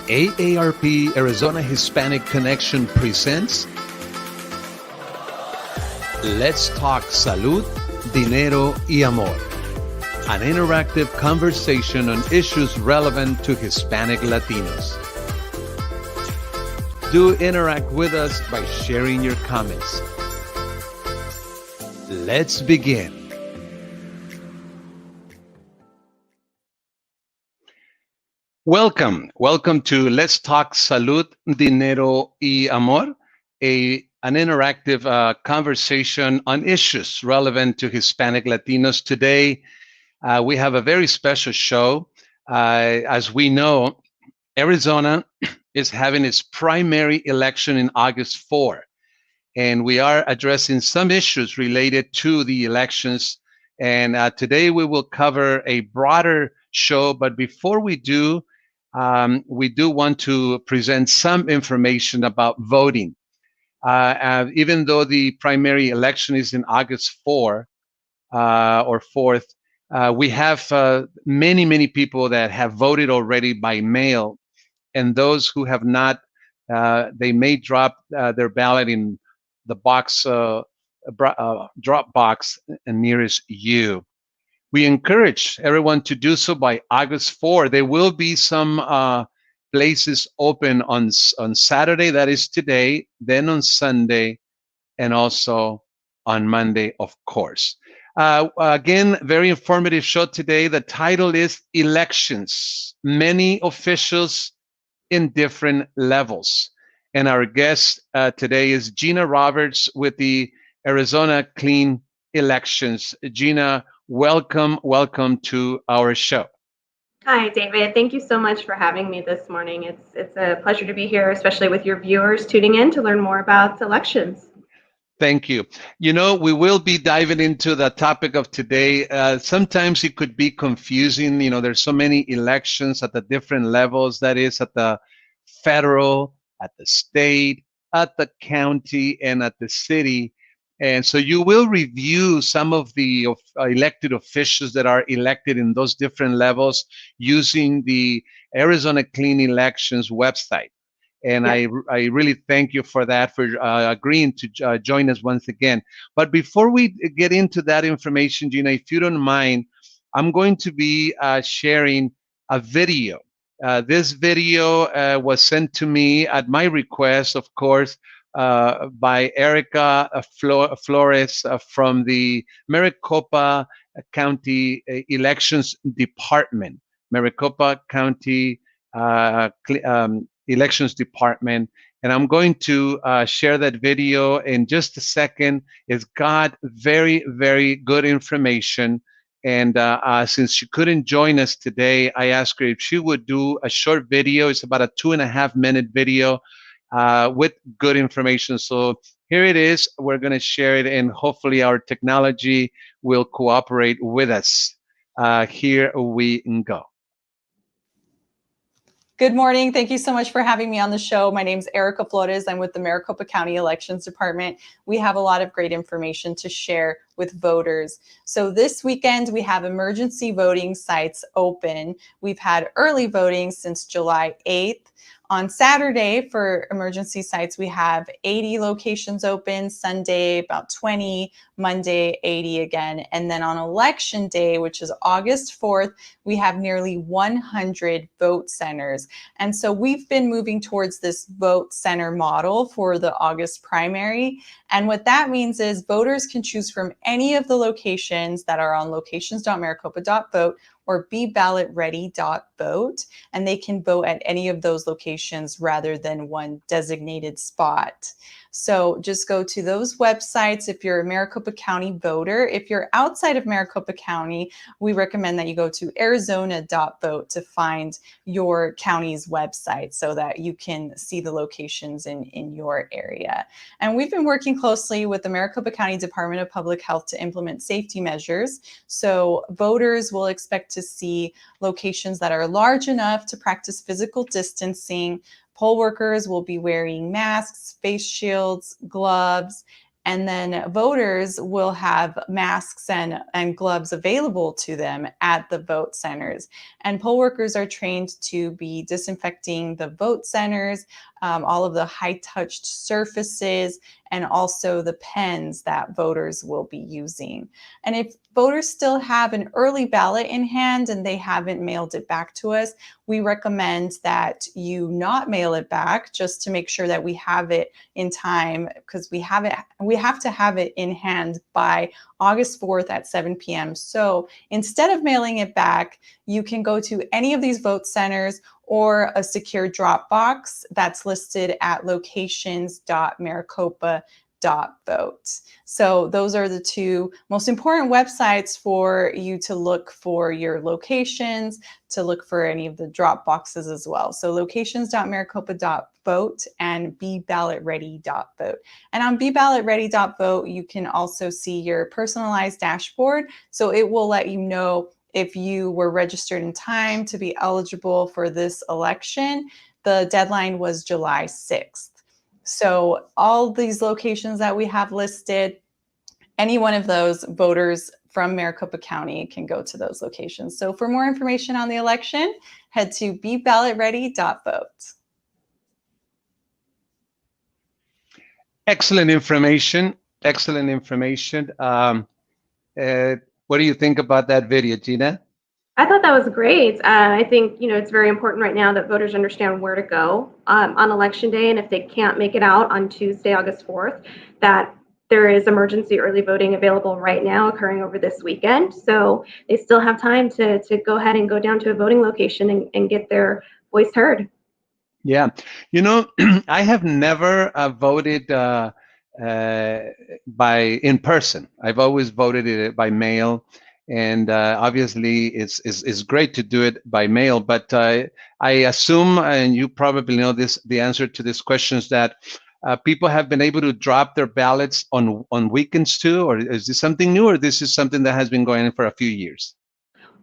AARP Arizona Hispanic Connection presents Let's Talk Salud, Dinero y Amor, an interactive conversation on issues relevant to Hispanic Latinos. Do interact with us by sharing your comments. Let's begin. Welcome to Let's Talk Salud, Dinero y Amor, an interactive conversation on issues relevant to Hispanic Latinos. Today, we have a very special show. As we know, Arizona is having its primary election in August 4, and we are addressing some issues related to the elections. And today we will cover a broader show, but before we do want to present some information about voting. Even though the primary election is in August 4 or 4th, we have many people that have voted already by mail, and those who have not, they may drop their ballot in the box, drop box nearest you. We encourage everyone to do so by August 4. There will be some places open on Saturday, that is today, then on Sunday, and also on Monday, of course. Again, very informative show today. The title is Elections, Many Officials in Different Levels. And our guest today is Gina Roberts with the Arizona Clean Elections. Gina, welcome to our show. Hi, David. Thank you so much for having me this morning. It's a pleasure to be here, especially with your viewers tuning in to learn more about elections. Thank you. You know, we will be diving into the topic of today. Sometimes it could be confusing. You know, there's so many elections at the different levels, that is at the federal, at the state, at the county, and at the city. And so you will review some of the elected officials that are elected in those different levels using the Arizona Clean Elections website. And yeah. I really thank you for that, for agreeing to join us once again. But before we get into that information, Gina, if you don't mind, I'm going to be sharing a video. This video was sent to me at my request, of course, by Erica Flores from the Maricopa County Elections Department. Maricopa County Elections Department. And I'm going to share that video in just a second. It's got very good information. And since she couldn't join us today, I asked her if she would do a short video. It's about a 2.5-minute video with good information. So here it is. We're going to share it, and hopefully our technology will cooperate with us. Here we go. Good morning. Thank you so much for having me on the show. My name is Erica Flores. I'm with the Maricopa County Elections Department. We have a lot of great information to share with voters. So this weekend, we have emergency voting sites open. We've had early voting since July 8th. On Saturday, for emergency sites, we have 80 locations open, Sunday about 20, Monday 80 again. And then on election day, which is August 4th, we have nearly 100 vote centers. And so we've been moving towards this vote center model for the August primary. And what that means is voters can choose from any of the locations that are on locations.maricopa.vote or BeBallotReady.vote, and they can vote at any of those locations rather than one designated spot. So just go to those websites if you're a Maricopa County voter. If you're outside of Maricopa County, we recommend that you go to Arizona.vote to find your county's website so that you can see the locations in your area. And we've been working closely with the Maricopa County Department of Public Health to implement safety measures. So voters will expect to see locations that are large enough to practice physical distancing. Poll workers will be wearing masks, face shields, gloves, And then voters will have masks and gloves available to them at the vote centers. And poll workers are trained to be disinfecting the vote centers, all of the high-touched surfaces, and also the pens that voters will be using. And if voters still have an early ballot in hand and they haven't mailed it back to us, we recommend that you not mail it back, just to make sure that we have it in time, because we have to have it in hand by August 4th at 7 p.m. So instead of mailing it back, you can go to any of these vote centers or a secure drop box that's listed at locations.maricopa.vote. So those are the two most important websites for you to look for your locations, to look for any of the drop boxes as well. So locations.maricopa.vote and beballotready.vote. And on beballotready.vote, you can also see your personalized dashboard. So it will let you know if you were registered in time to be eligible for this election. The deadline was July 6th. So all these locations that we have listed, any one of those voters from Maricopa County can go to those locations. So for more information on the election, head to beballotready.vote. Excellent information. Excellent information. What do you think about that video, Gina? I thought that was great. I think, it's very important right now that voters understand where to go on election day. And if they can't make it out on Tuesday, August 4th, that there is emergency early voting available right now occurring over this weekend. So they still have time to go ahead and go down to a voting location and get their voice heard. Yeah. I have never voted in person. I've always voted it by mail. And obviously, it's great to do it by mail. But I assume, and you probably know the answer to this question, is that people have been able to drop their ballots on weekends too, or is this something new, or this is something that has been going on for a few years?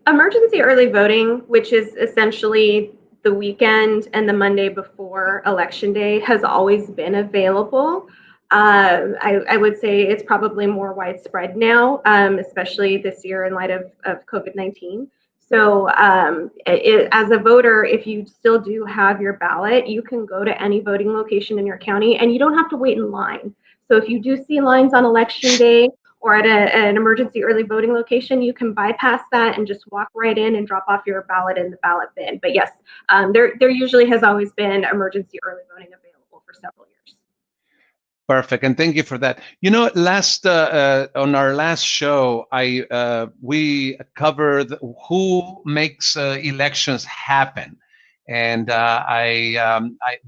Emergency early voting, which is essentially the weekend and the Monday before Election Day, has always been available. I would say it's probably more widespread now, especially this year in light of COVID-19. So as a voter, if you still do have your ballot, you can go to any voting location in your county and you don't have to wait in line. So if you do see lines on Election Day or at an emergency early voting location, you can bypass that and just walk right in and drop off your ballot in the ballot bin. But yes, there usually has always been emergency early voting available for several years. Perfect, and thank you for that. Last on our last show, we covered who makes elections happen, and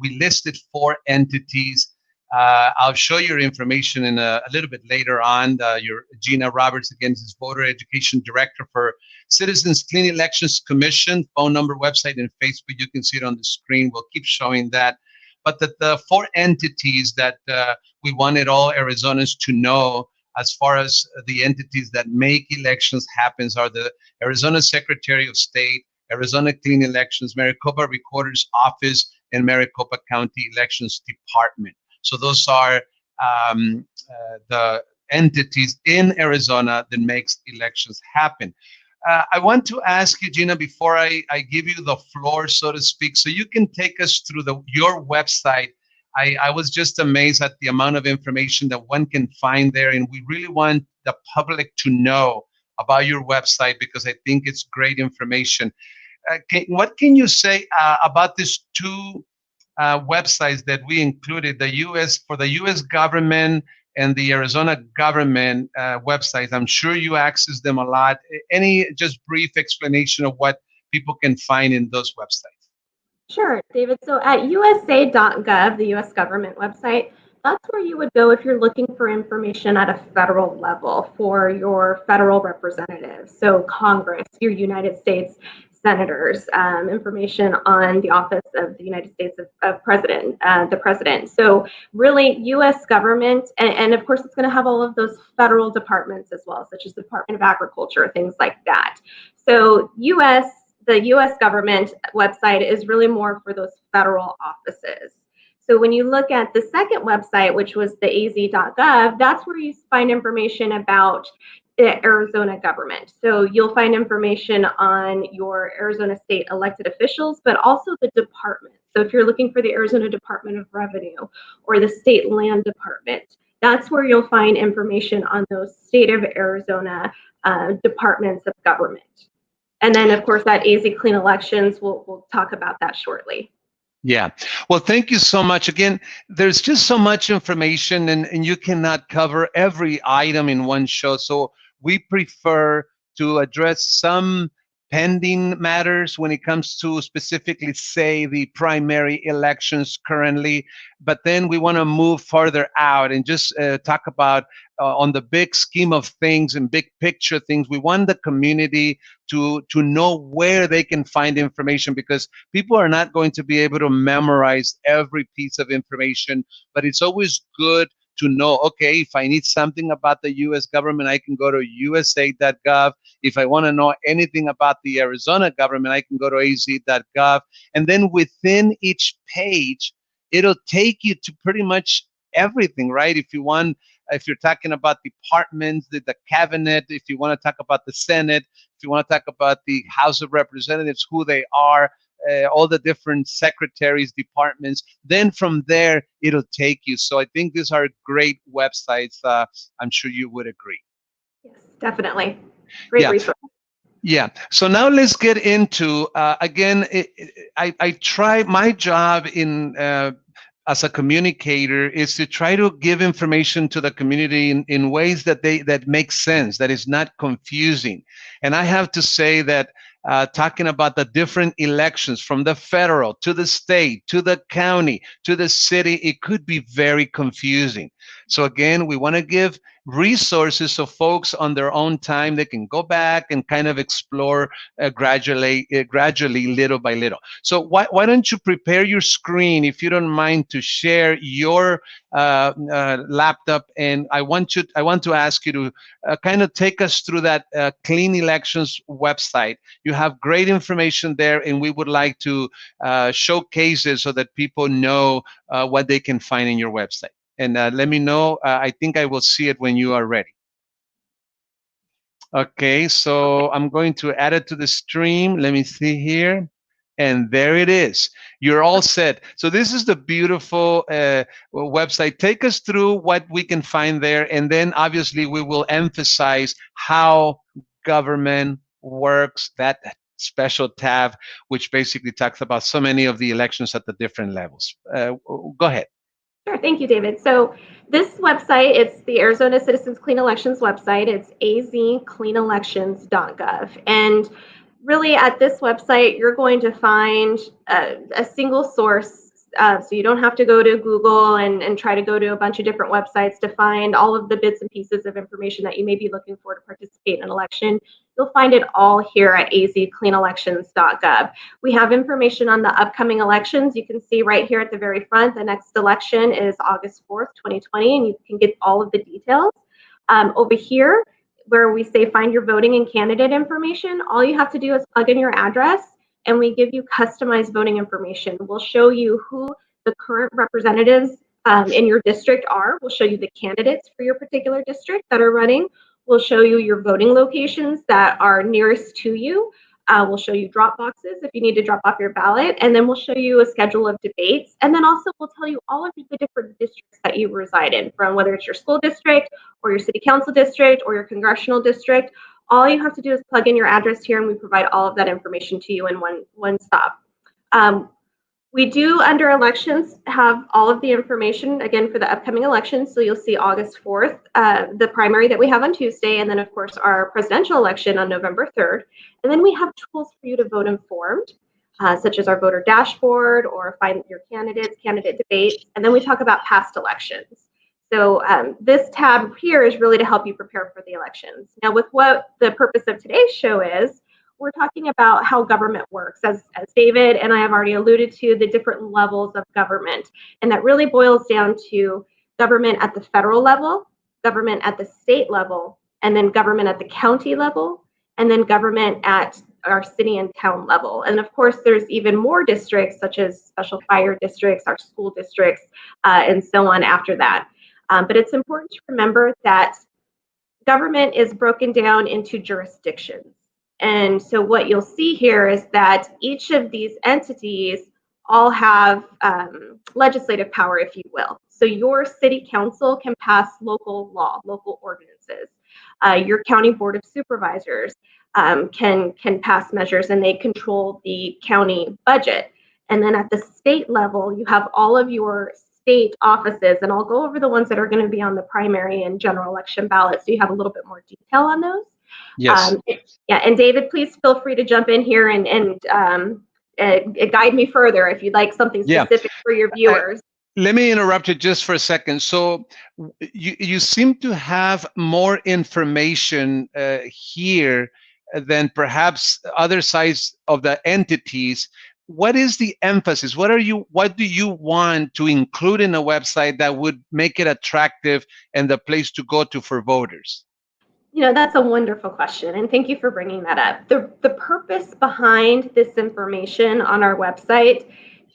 we listed 4 entities. I'll show your information in a little bit later on. Gina Roberts, again, is Voter Education Director for Citizens Clean Elections Commission. Phone number, website, and Facebook. You can see it on the screen. We'll keep showing that. But the 4 entities that we wanted all Arizonans to know, as far as the entities that make elections happen, are the Arizona Secretary of State, Arizona Clean Elections, Maricopa Recorder's Office, and Maricopa County Elections Department. So those are the entities in Arizona that makes elections happen. I want to ask you, Gina, before I give you the floor, so to speak, so you can take us through your website. I was just amazed at the amount of information that one can find there, and we really want the public to know about your website because I think it's great information. What can you say about these 2 websites that we included, for the U.S. government and the Arizona government websites? I'm sure you access them a lot. Any just brief explanation of what people can find in those websites? Sure, David. So at USA.gov, the U.S. government website, that's where you would go if you're looking for information at a federal level for your federal representatives. So Congress, your United States senators, information on the office of the United States of President, the president. So really U.S. government, and of course it's going to have all of those federal departments as well, such as the Department of Agriculture, things like that. So the U.S. government website is really more for those federal offices. So when you look at the second website, which was the az.gov, that's where you find information about the Arizona government. So you'll find information on your Arizona state elected officials, but also the department. So if you're looking for the Arizona Department of Revenue or the State Land Department, that's where you'll find information on those state of Arizona departments of government. And then, of course, that AZ Clean Elections, we'll talk about that shortly. Yeah. Well, thank you so much. Again, there's just so much information, and you cannot cover every item in one show. So we prefer to address some pending matters when it comes to specifically, say, the primary elections currently. But then we want to move further out and just talk about on the big scheme of things and big picture things. We want the community to know where they can find information, because people are not going to be able to memorize every piece of information, but it's always good to know, okay, if I need something about the U.S. government, I can go to usa.gov. If I want to know anything about the Arizona government, I can go to az.gov. And then within each page, it'll take you to pretty much everything, right? If you're talking about departments, the cabinet, if you want to talk about the Senate, if you want to talk about the House of Representatives, who they are, all the different secretaries, departments, then from there, it'll take you. So I think these are great websites. I'm sure you would agree. Yes, definitely. Great resource. Yeah. So now let's get into, again, I try, my job in as a communicator is to try to give information to the community in ways that make sense, that is not confusing. And I have to say that talking about the different elections from the federal to the state to the county to the city, it could be very confusing. So again, we want to give resources so folks on their own time, they can go back and kind of explore gradually, little by little. So why don't you prepare your screen, if you don't mind, to share your laptop, and I want to ask you to kind of take us through that Clean Elections website. You have great information there, and we would like to showcase it so that people know what they can find in your website. And let me know. I think I will see it when you are ready. Okay, so I'm going to add it to the stream. Let me see here. And there it is. You're all set. So this is the beautiful website. Take us through what we can find there. And then obviously we will emphasize how government works, that special tab, which basically talks about so many of the elections at the different levels. Go ahead. Sure, thank you, David. So this website, it's the Arizona Citizens Clean Elections website. It's azcleanelections.gov. And really at this website, you're going to find a single source. So you don't have to go to Google and try to go to a bunch of different websites to find all of the bits and pieces of information that you may be looking for to participate in an election. You'll find it all here at azcleanelections.gov. We have information on the upcoming elections. You can see right here at the very front, the next election is August 4th, 2020, and you can get all of the details. Over here, where we say find your voting and candidate information, all you have to do is plug in your address, and we give you customized voting information. We'll show you who the current representatives in your district are. We'll show you the candidates for your particular district that are running. We'll show you your voting locations that are nearest to you. We'll show you drop boxes if you need to drop off your ballot, and then we'll show you a schedule of debates. And then also we'll tell you all of the different districts that you reside in, from whether it's your school district or your city council district or your congressional district. All you have to do is plug in your address here, and we provide all of that information to you in one stop. We do, under elections, have all of the information, again, for the upcoming elections. So you'll see August 4th, the primary that we have on Tuesday, and then, of course, our presidential election on November 3rd. And then we have tools for you to vote informed, such as our voter dashboard or find your candidates, candidate debates. And then we talk about past elections. So this tab here is really to help you prepare for the elections. Now, with what the purpose of today's show is, we're talking about how government works, as David and I have already alluded to, the different levels of government. And that really boils down to government at the federal level, government at the state level, and then government at the county level, and then government at our city and town level. And of course, there's even more districts such as special fire districts, our school districts, and so on after that. But it's important to remember that government is broken down into jurisdictions. And so what you'll see here is that each of these entities all have legislative power, if you will. So your city council can pass local law, local ordinances. Your county board of supervisors can pass measures, and they control the county budget. And then at the state level, you have all of your state offices, and I'll go over the ones that are going to be on the primary and general election ballot, so you have a little bit more detail on those. Yes. Yeah, and David, please feel free to jump in here and guide me further if you'd like something specific for your viewers. Let me interrupt you just for a second. So you seem to have more information here than perhaps other sides of the entities. What is the emphasis? What do you want to include in a website that would make it attractive and the place to go to for voters? You know, that's a wonderful question, and thank you for bringing that up. The purpose behind this information on our website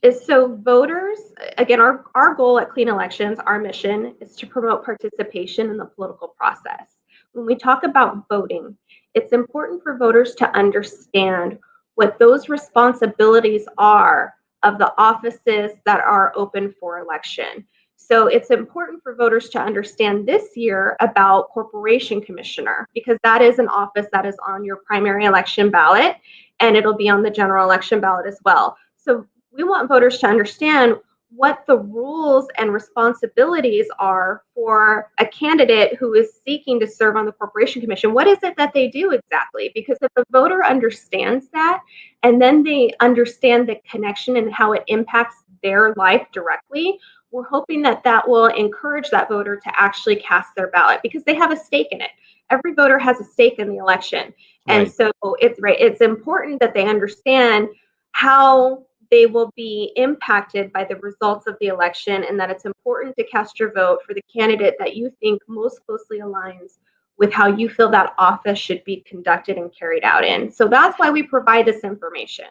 is so voters, again, our goal at Clean Elections, our mission is to promote participation in the political process. When we talk about voting, it's important for voters to understand what those responsibilities are of the offices that are open for election. So it's important for voters to understand this year about Corporation Commissioner, because that is an office that is on your primary election ballot, and it'll be on the general election ballot as well. So we want voters to understand what the rules and responsibilities are for a candidate who is seeking to serve on the Corporation Commission. What is it that they do exactly? Because if a voter understands that, and then they understand the connection and how it impacts their life directly, we're hoping that that will encourage that voter to actually cast their ballot, because they have a stake in it. Every voter has a stake in the election. Right. And so it's important that they understand how they will be impacted by the results of the election, and that it's important to cast your vote for the candidate that you think most closely aligns with how you feel that office should be conducted and carried out in. So that's why we provide this information.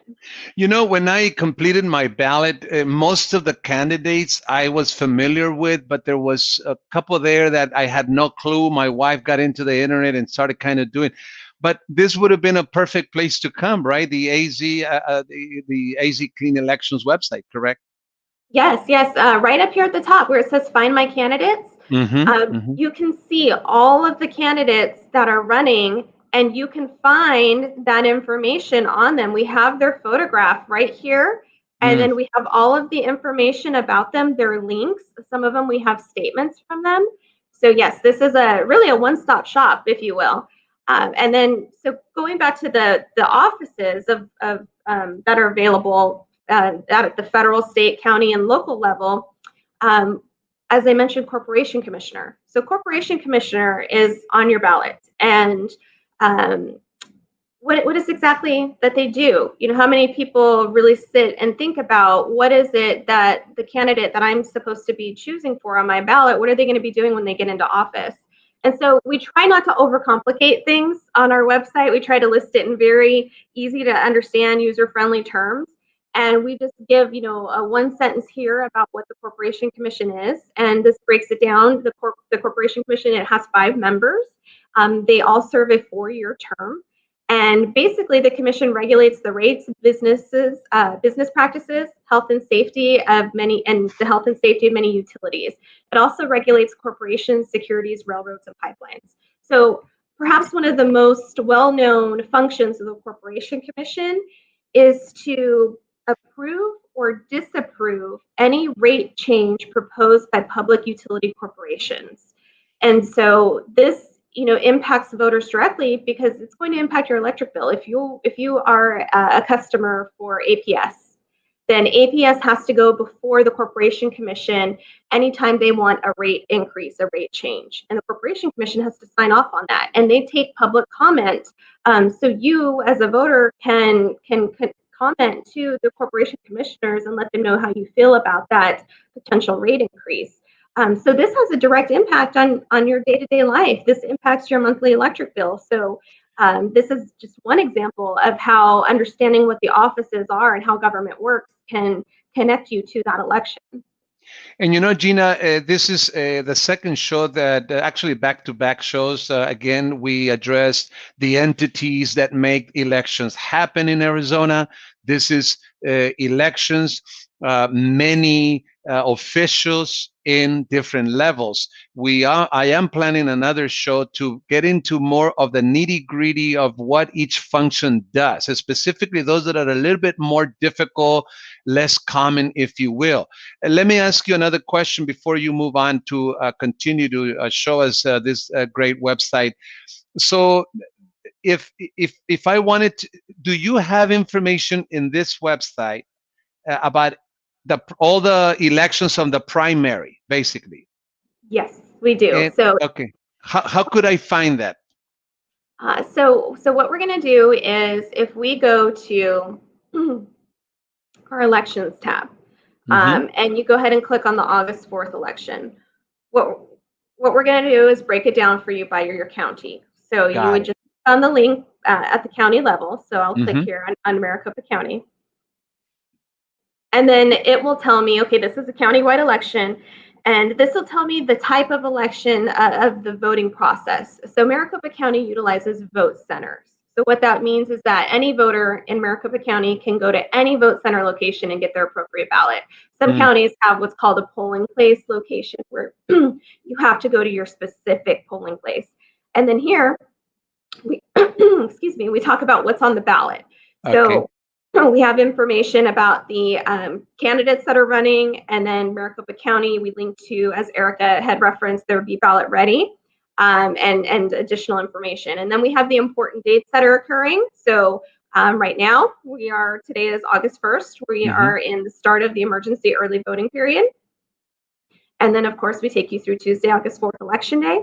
You know, when I completed my ballot, most of the candidates I was familiar with, but there was a couple there that I had no clue. My wife got into the internet and started kind of doing. But this would have been a perfect place to come, right? The AZ Clean Elections website, correct? Yes. Right up here at the top where it says Find My Candidates, you can see all of the candidates that are running, and you can find that information on them. We have their photograph right here, and then we have all of the information about them, their links. Some of them we have statements from them. So yes, this is really a one-stop shop, if you will. And then, so going back to the offices that are available at the federal, state, county, and local level, as I mentioned, Corporation Commissioner. So Corporation Commissioner is on your ballot, and what is exactly that they do? You know, how many people really sit and think about what is it that the candidate that I'm supposed to be choosing for on my ballot, what are they going to be doing when they get into office? And so we try not to overcomplicate things on our website. We try to list it in very easy to understand, user-friendly terms. And we just give, you know, a one sentence here about what the Corporation Commission is. And this breaks it down. The Corporation Commission, it has 5 members. They all serve a 4-year term. And basically, the commission regulates the rates of business practices, health and safety of many utilities. It also regulates corporations, securities, railroads, and pipelines. So perhaps one of the most well-known functions of the Corporation Commission is to approve or disapprove any rate change proposed by public utility corporations. And so this, you know, impacts voters directly because it's going to impact your electric bill. If you are a customer for APS, then APS has to go before the Corporation Commission anytime they want a rate increase, a rate change. And the Corporation Commission has to sign off on that. And they take public comment. So you as a voter can comment to the Corporation Commissioners and let them know how you feel about that potential rate increase. So this has a direct impact on your day-to-day life. This impacts your monthly electric bill. So This is just one example of how understanding what the offices are and how government works can connect you to that election. And you know, Gina, this is the second show that actually back-to-back shows. Again, we addressed the entities that make elections happen in Arizona. This is elections, many officials in different levels. I am planning another show to get into more of the nitty-gritty of what each function does, and specifically those that are a little bit more difficult, less common, if you will. Let me ask you another question before you move on to continue to show us this great website. So if I wanted to, do you have information in this website about all the elections on the primary, basically? Yes, we do. And, So okay, how could I find that? so what we're going to do is if we go to our elections tab, and you go ahead and click on the August 4th election, what we're going to do is break it down for you by your county. So you would just click on the link at the county level. So I'll click here on Maricopa County. And then it will tell me, okay, this is a countywide election. And this will tell me the type of election of the voting process. So Maricopa County utilizes vote centers. So what that means is that any voter in Maricopa County can go to any vote center location and get their appropriate ballot. Some counties have what's called a polling place location where you have to go to your specific polling place. And then here, we excuse me, we talk about what's on the ballot. Okay. So we have information about the candidates that are running, and then Maricopa County, we link to, as Erica had referenced, there would be ballot ready and additional information. And then we have the important dates that are occurring. So right now, today is August 1st. We are in the start of the emergency early voting period. And then, of course, we take you through Tuesday, August 4th, Election Day.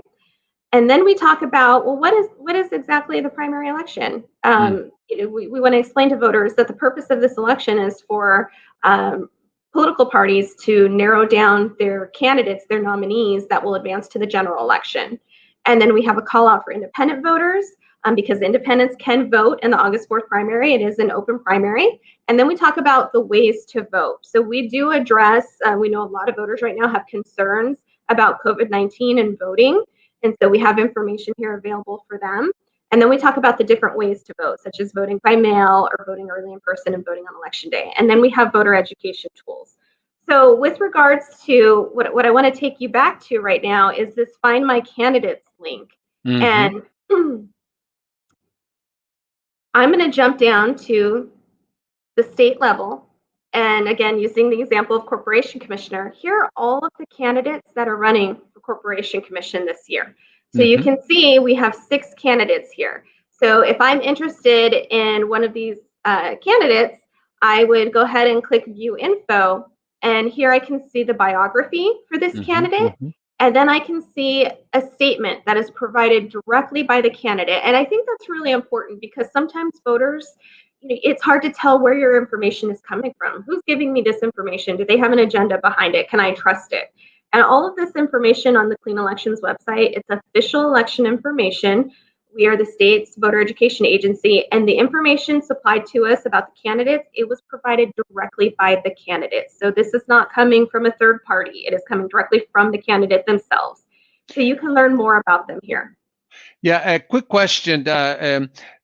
And then we talk about, well, what is exactly the primary election? We want to explain to voters that the purpose of this election is for political parties to narrow down their candidates, their nominees that will advance to the general election. And then we have a call out for independent voters because independents can vote in the August 4th primary. It is an open primary. And then we talk about the ways to vote. So we do address, we know a lot of voters right now have concerns about COVID-19 and voting. And so we have information here available for them. And then we talk about the different ways to vote, such as voting by mail or voting early in person and voting on election day. And then we have voter education tools. So with regards to what I want to take you back to right now is this Find My Candidates link. And I'm going to jump down to the state level. And again, using the example of Corporation Commissioner, here are all of the candidates that are running for Corporation Commission this year. So you can see we have 6 candidates here. So if I'm interested in one of these candidates, I would go ahead and click View Info. And here I can see the biography for this candidate. And then I can see a statement that is provided directly by the candidate. And I think that's really important because sometimes voters, it's hard to tell where your information is coming from. Who's giving me this information? Do they have an agenda behind it? Can I trust it? And all of this information on the Clean Elections website, it's official election information. We are the state's voter education agency, and the information supplied to us about the candidates, it was provided directly by the candidates. So this is not coming from a third party. It is coming directly from the candidate themselves. So you can learn more about them here. Yeah, a quick question.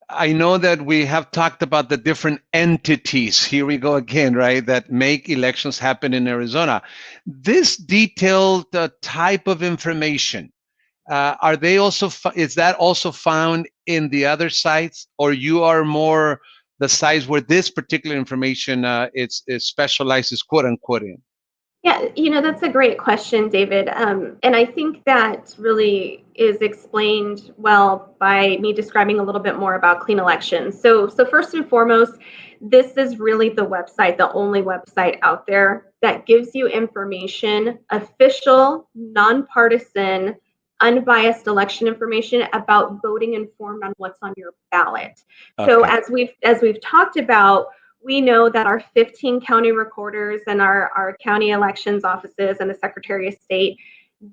I know that we have talked about the different entities. Here we go again, right? That make elections happen in Arizona. This detailed type of information, are they also? Is that also found in the other sites, or you are more the sites where this particular information is specializes, quote unquote, in? Yeah, that's a great question, David. And I think that really is explained well by me describing a little bit more about Clean Elections. So first and foremost, this is really the website, the only website out there that gives you information, official, nonpartisan, unbiased election information about voting informed on what's on your ballot. Okay. So as we've talked about, we know that our 15 county recorders and our county elections offices and the Secretary of State,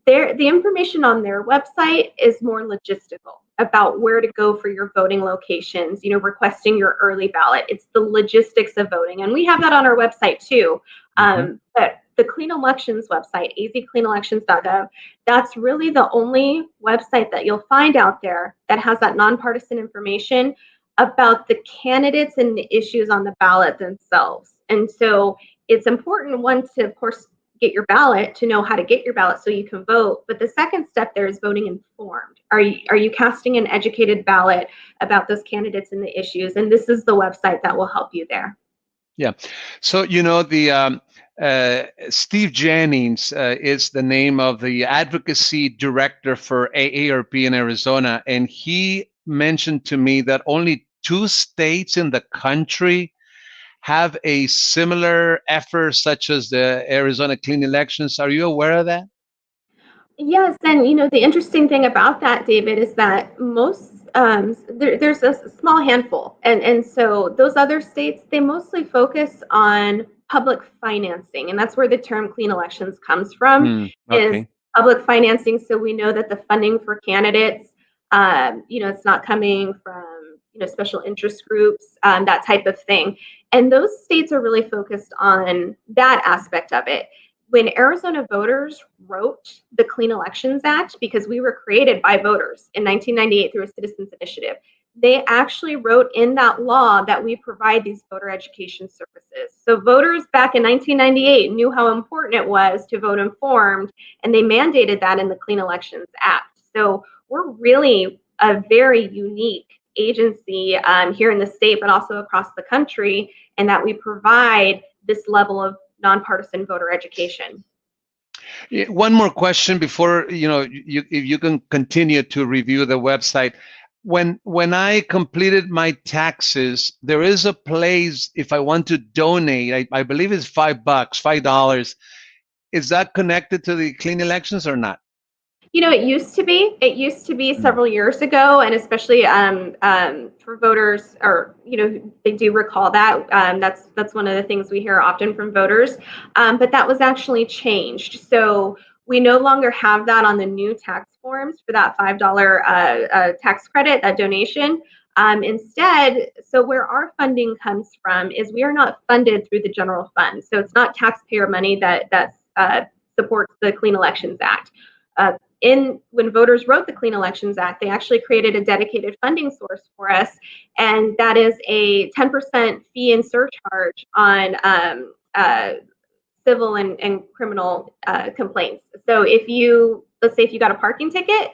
the information on their website is more logistical about where to go for your voting locations, requesting your early ballot. It's the logistics of voting. And we have that on our website too. But the Clean Elections website, azcleanelections.gov, that's really the only website that you'll find out there that has that nonpartisan information about the candidates and the issues on the ballot themselves. And so it's important, one, to, of course, get your ballot, to know how to get your ballot so you can vote. But the second step there is voting informed. Are you casting an educated ballot about those candidates and the issues? And this is the website that will help you there. Yeah. So, the Steve Jennings is the name of the advocacy director for AARP in Arizona. And he mentioned to me that only 2 states in the country have a similar effort, such as the Arizona Clean Elections. Are you aware of that? Yes, and the interesting thing about that, David, is that most there's a small handful, and so those other states, they mostly focus on public financing, and that's where the term clean elections comes from, is Okay. public financing. So we know that the funding for candidates, it's not coming from special interest groups, that type of thing, and those states are really focused on that aspect of it. When Arizona voters wrote the Clean Elections Act, because we were created by voters in 1998 through a citizens initiative, they actually wrote in that law that we provide these voter education services. So voters back in 1998 knew how important it was to vote informed, and they mandated that in the Clean Elections Act. So we're really a very unique agency here in the state, but also across the country, and that we provide this level of nonpartisan voter education. One more question before if you can continue to review the website. When I completed my taxes, there is a place if I want to donate. I believe it's $5. Is that connected to the Clean Elections or not? It used to be. It used to be several years ago, and especially for voters, or they do recall that. That's one of the things we hear often from voters. But that was actually changed. So we no longer have that on the new tax forms for that $5 tax credit, that donation. Instead, so where our funding comes from is we are not funded through the general fund. So it's not taxpayer money that supports the Clean Elections Act. When voters wrote the Clean Elections Act, they actually created a dedicated funding source for us, and that is a 10% fee and surcharge on civil and criminal complaints. So let's say if you got a parking ticket,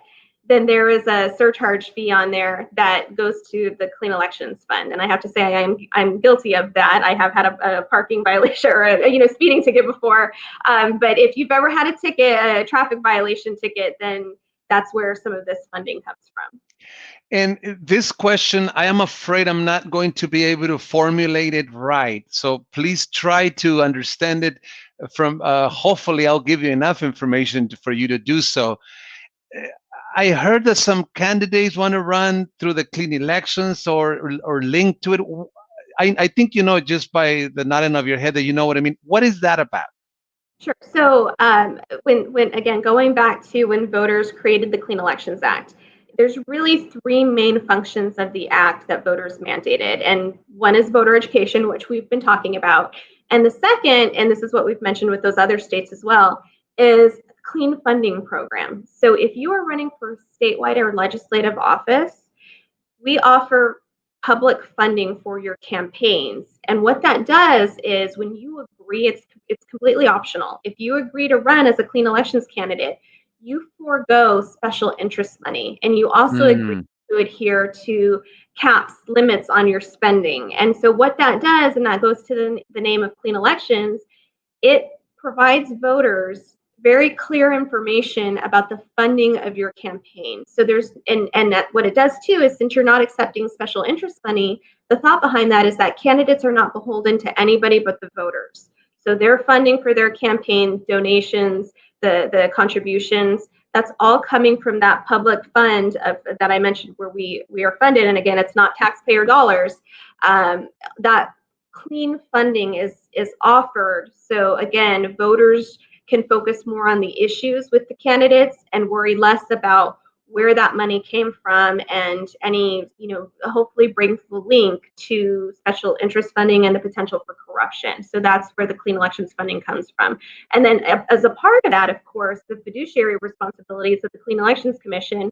then there is a surcharge fee on there that goes to the Clean Elections Fund. And I have to say I'm guilty of that. I have had a parking violation or a speeding ticket before. But if you've ever had a traffic violation ticket, then that's where some of this funding comes from. And this question, I am afraid I'm not going to be able to formulate it right. So please try to understand it from, hopefully I'll give you enough information for you to do so. I heard that some candidates want to run through the Clean Elections or link to it. I think just by the nodding of your head that you know what I mean. What is that about? Sure. So when again, going back to when voters created the Clean Elections Act, there's really 3 main functions of the act that voters mandated. And one is voter education, which we've been talking about. And the second, and this is what we've mentioned with those other states as well, is clean funding program. So if you are running for statewide or legislative office, we offer public funding for your campaigns. And what that does is when you agree, it's completely optional. If you agree to run as a clean elections candidate, you forego special interest money, and you also agree to adhere to caps, limits on your spending. And so what that does, and that goes to the name of Clean Elections, it provides voters very clear information about the funding of your campaign. So what it does too is, since you're not accepting special interest money, the thought behind that is that candidates are not beholden to anybody but the voters. So their funding for their campaign, donations, the contributions, that's all coming from that public fund that I mentioned, where we are funded. And again, it's not taxpayer dollars. That clean funding is offered. So again, voters can focus more on the issues with the candidates and worry less about where that money came from, and any, hopefully brings the link to special interest funding and the potential for corruption. So that's where the clean elections funding comes from. And then as a part of that, of course, the fiduciary responsibilities of the Clean Elections Commission,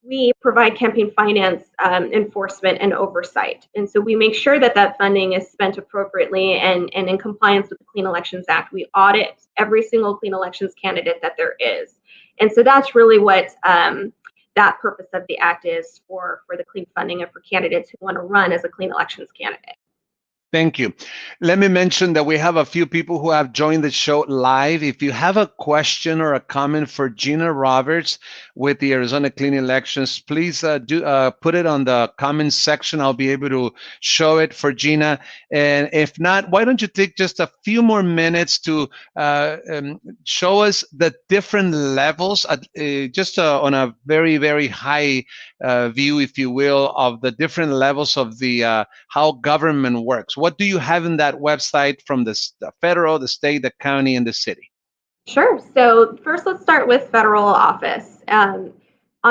we provide campaign finance enforcement and oversight. And so we make sure that that funding is spent appropriately and in compliance with the Clean Elections Act. We audit every single clean elections candidate that there is. And so that's really what that purpose of the act is for the clean funding and for candidates who want to run as a clean elections candidate. Thank you. Let me mention that we have a few people who have joined the show live. If you have a question or a comment for Gina Roberts with the Arizona Clean Elections, please put it on the comments section. I'll be able to show it for Gina. And if not, why don't you take just a few more minutes to show us the different levels, on a very, very high view, if you will, of the different levels of the how government works. What do you have in that website from the federal, the state, the county, and the city? Sure. So first, let's start with federal office. On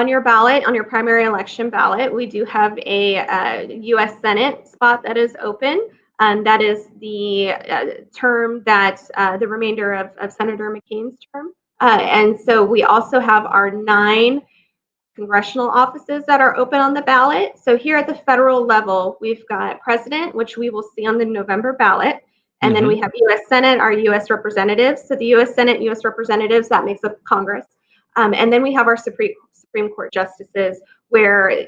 your ballot, on your primary election ballot, we do have a U.S. Senate spot that is open. That is the term that the remainder of Senator McCain's term. And so we also have our 9 congressional offices that are open on the ballot. So here at the federal level, we've got president, which we will see on the November ballot. And then we have U.S. Senate, our U.S. representatives. So the U.S. Senate, U.S. representatives, that makes up Congress. And then we have our Supreme Court justices, where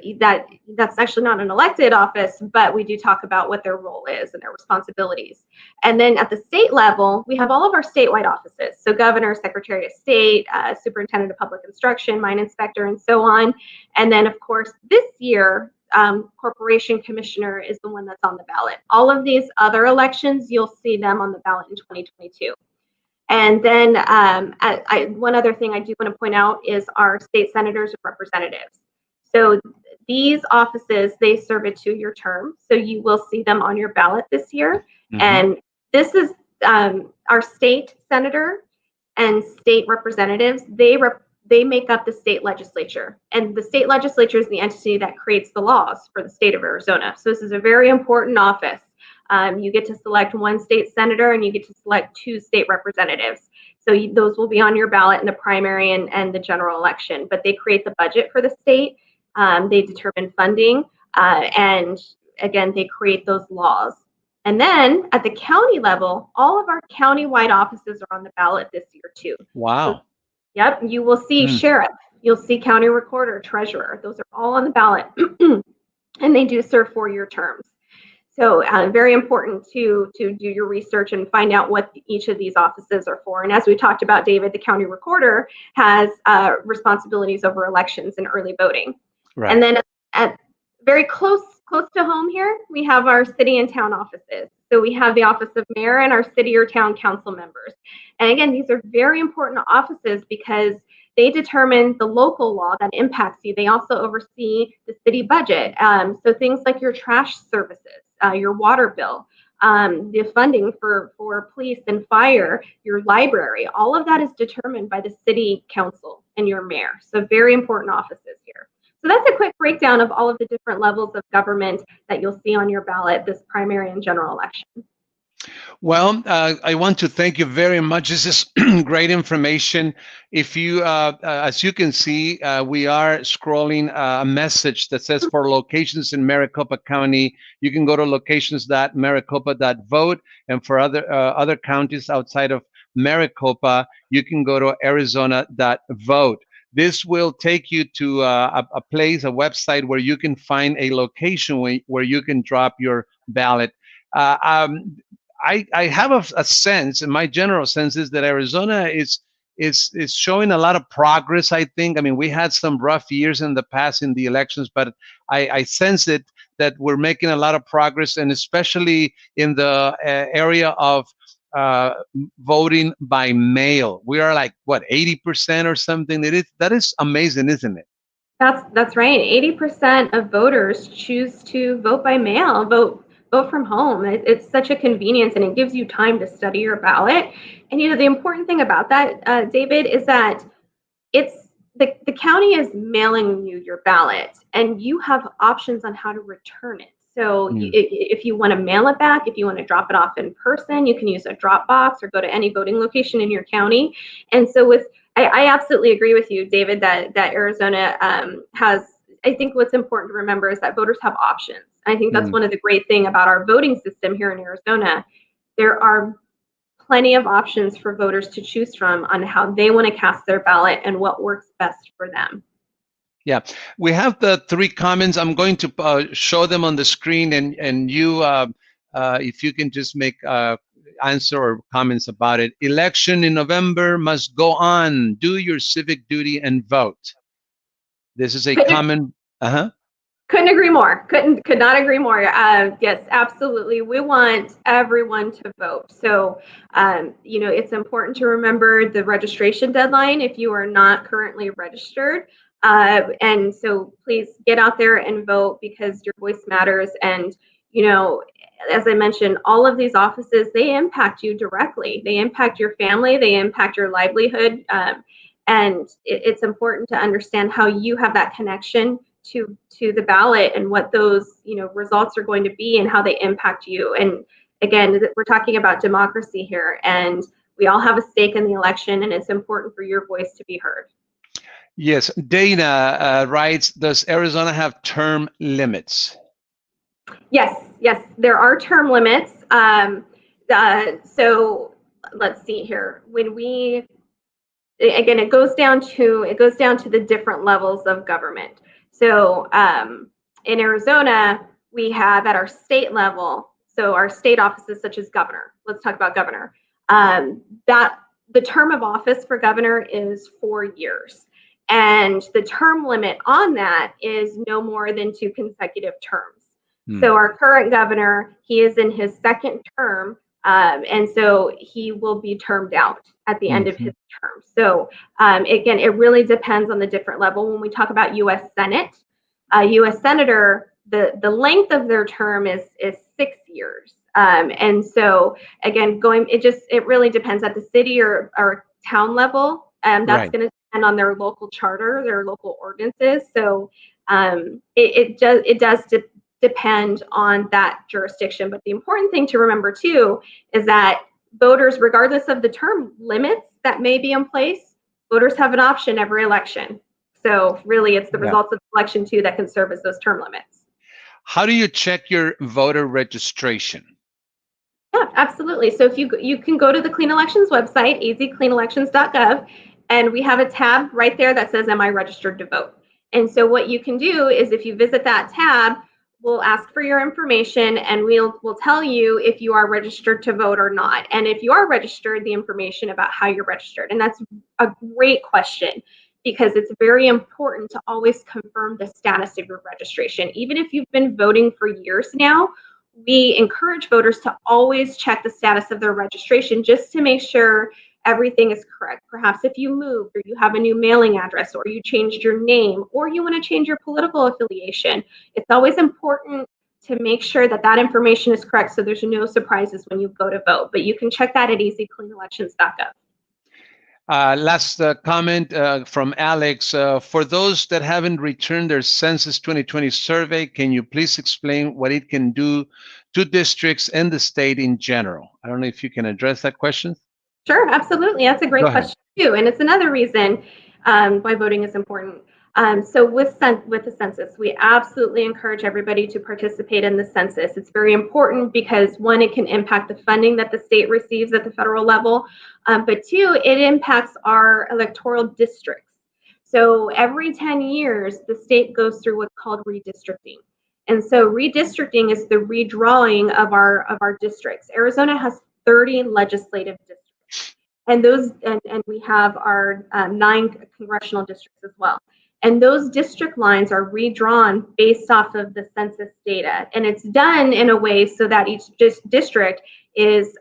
that's actually not an elected office, but we do talk about what their role is and their responsibilities. And then at the state level, we have all of our statewide offices. So governor, secretary of state, superintendent of public instruction, mine inspector, and so on. And then, of course, this year, corporation commissioner is the one that's on the ballot. All of these other elections, you'll see them on the ballot in 2022. And then one other thing I do want to point out is our state senators and representatives. So these offices, they serve a 2-year term. So you will see them on your ballot this year. And this is our state senator and state representatives. They make up the state legislature. And the state legislature is the entity that creates the laws for the state of Arizona. So this is a very important office. You get to select 1 state senator and you get to select 2 state representatives. So those will be on your ballot in the primary and the general election. But they create the budget for the state. They determine funding. And again, they create those laws. And then at the county level, all of our county-wide offices are on the ballot this year too. Wow. So, yep. You will see sheriff. You'll see county recorder, treasurer. Those are all on the ballot. And they do serve 4-year terms. So very important to do your research and find out what each of these offices are for. And as we talked about, David, the county recorder has responsibilities over elections and early voting. Right. And then at very close to home here, we have our city and town offices. So we have the office of mayor and our city or town council members. And again, these are very important offices because they determine the local law that impacts you. They also oversee the city budget. So things like your trash services, your water bill, the funding for police and fire, your library, all of that is determined by the city council and your mayor. So very important offices here. So that's a quick breakdown of all of the different levels of government that you'll see on your ballot this primary and general election. Well, I want to thank you very much. This is great information. If you, as you can see, we are scrolling a message that says for locations in Maricopa County, you can go to locations.maricopa.vote, and for other counties outside of Maricopa, you can go to arizona.vote. This will take you to a website where you can find a location where you can drop your ballot. I have a sense, and my general sense is that Arizona is showing a lot of progress, I think. I mean, we had some rough years in the past in the elections, but I sense it that we're making a lot of progress, and especially in the area of voting by mail. We are like, what, 80% or something? That is amazing, isn't it? That's right. 80% of voters choose to vote by mail, vote from home. It's such a convenience, and it gives you time to study your ballot. And the important thing about that, David, is that the county is mailing you your ballot, and you have options on how to return it. So if you want to mail it back, if you want to drop it off in person, you can use a drop box or go to any voting location in your county. And so I absolutely agree with you, David, that Arizona has, I think what's important to remember is that voters have options. I think that's one of the great thing about our voting system here in Arizona. There are plenty of options for voters to choose from on how they want to cast their ballot and what works best for them. Yeah, we have the 3 comments. I'm going to show them on the screen, and you, if you can just make answer or comments about it. Election in November must go on. Do your civic duty and vote. This is a common. Couldn't agree more. Could not agree more. Yes, absolutely. We want everyone to vote. So, it's important to remember the registration deadline if you are not currently registered. And so please get out there and vote because your voice matters. And, as I mentioned, all of these offices, they impact you directly. They impact your family. They impact your livelihood. And it's important to understand how you have that connection to the ballot and what those, results are going to be and how they impact you. And again, we're talking about democracy here, and we all have a stake in the election, and it's important for your voice to be heard. Yes, Dana writes, does Arizona have term limits? Yes, there are term limits. So let's see here. Again, it goes down to the different levels of government. So in Arizona, we have at our state level, so our state offices such as governor. Let's talk about governor. That the term of office for governor is 4 years. And the term limit on that is no more than 2 consecutive terms. So our current governor, he is in his 2nd term, and so he will be termed out at the end of his term. So again, it really depends on the different level. When we talk about U.S. Senate, U.S. Senator, the length of their term is 6 years. And so again, it really depends at the city or town level. That's going to depend on their local charter, their local ordinances. So it does depend on that jurisdiction. But the important thing to remember too is that voters, regardless of the term limits that may be in place, voters have an option every election. So really it's the results of the election too that can serve as those term limits. How do you check your voter registration? Yeah, absolutely. So if you can go to the Clean Elections website, azcleanelections.gov, and we have a tab right there that says, am I registered to vote? And so what you can do is if you visit that tab, we'll ask for your information and we'll tell you if you are registered to vote or not. And if you are registered, the information about how you're registered. And that's a great question because it's very important to always confirm the status of your registration. Even if you've been voting for years now, we encourage voters to always check the status of their registration just to make sure everything is correct. Perhaps if you moved or you have a new mailing address or you changed your name or you want to change your political affiliation, it's always important to make sure that that information is correct so there's no surprises when you go to vote. But you can check that at azcleanelections.gov. Last comment from Alex. For those that haven't returned their Census 2020 survey, can you please explain what it can do to districts and the state in general? I don't know if you can address that question. Sure, absolutely. That's a great question too. And it's another reason why voting is important. So with the census, we absolutely encourage everybody to participate in the census. It's very important because one, it can impact the funding that the state receives at the federal level, but two, it impacts our electoral districts. So every 10 years, the state goes through what's called redistricting. And so redistricting is the redrawing of our districts. Arizona has 30 legislative districts. And we have our 9 congressional districts as well. And those district lines are redrawn based off of the census data. And it's done in a way so that each district is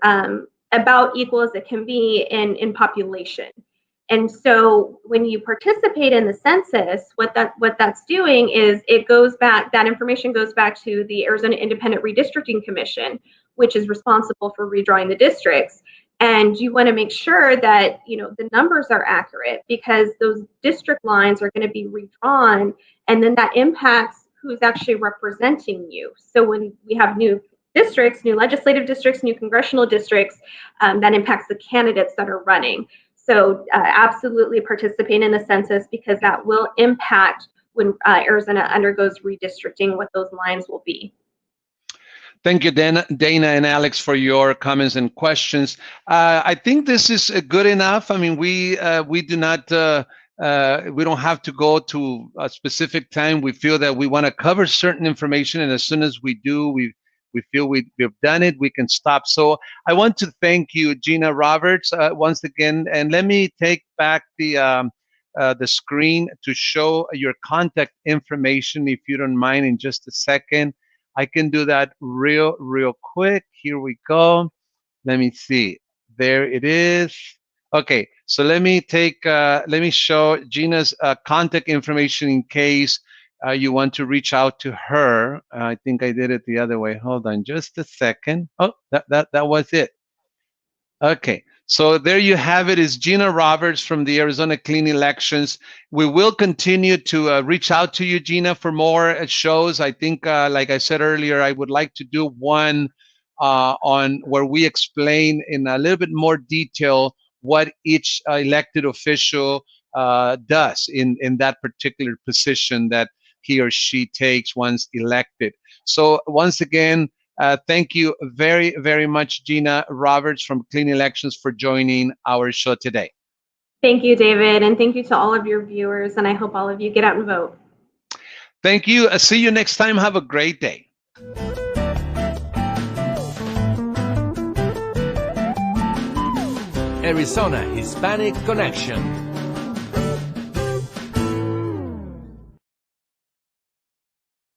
about equal as it can be in population. And so when you participate in the census, what that's doing is that information goes back to the Arizona Independent Redistricting Commission, which is responsible for redrawing the districts. And you want to make sure that, the numbers are accurate, because those district lines are going to be redrawn, and then that impacts who's actually representing you. So when we have new districts, new legislative districts, new congressional districts, that impacts the candidates that are running. So absolutely participate in the census, because that will impact when Arizona undergoes redistricting, what those lines will be. Thank you, Dana and Alex, for your comments and questions. I think this is good enough. I mean, we do not, we don't have to go to a specific time. We feel that we want to cover certain information, and as soon as we do, we feel we've done it, we can stop. So I want to thank you, Gina Roberts, once again, and let me take back the screen to show your contact information, if you don't mind, in just a second. I can do that real quick. Here we go. Let me see. There it is. Okay, so let me show Gina's contact information in case you want to reach out to her. I think I did it the other way. Hold on just a second. Oh, that was it. Okay, so there you have it. Is Gina Roberts from the Arizona Clean Elections. We will continue to reach out to you, Gina, for more shows. I think, like I said earlier, I would like to do one on where we explain in a little bit more detail what each elected official does in that particular position that he or she takes once elected. So once again, thank you very much, Gina Roberts from Clean Elections, for joining our show today. Thank you, David, and thank you to all of your viewers, and I hope all of you get out and vote. Thank you. See you next time. Have a great day. Arizona Hispanic Connection.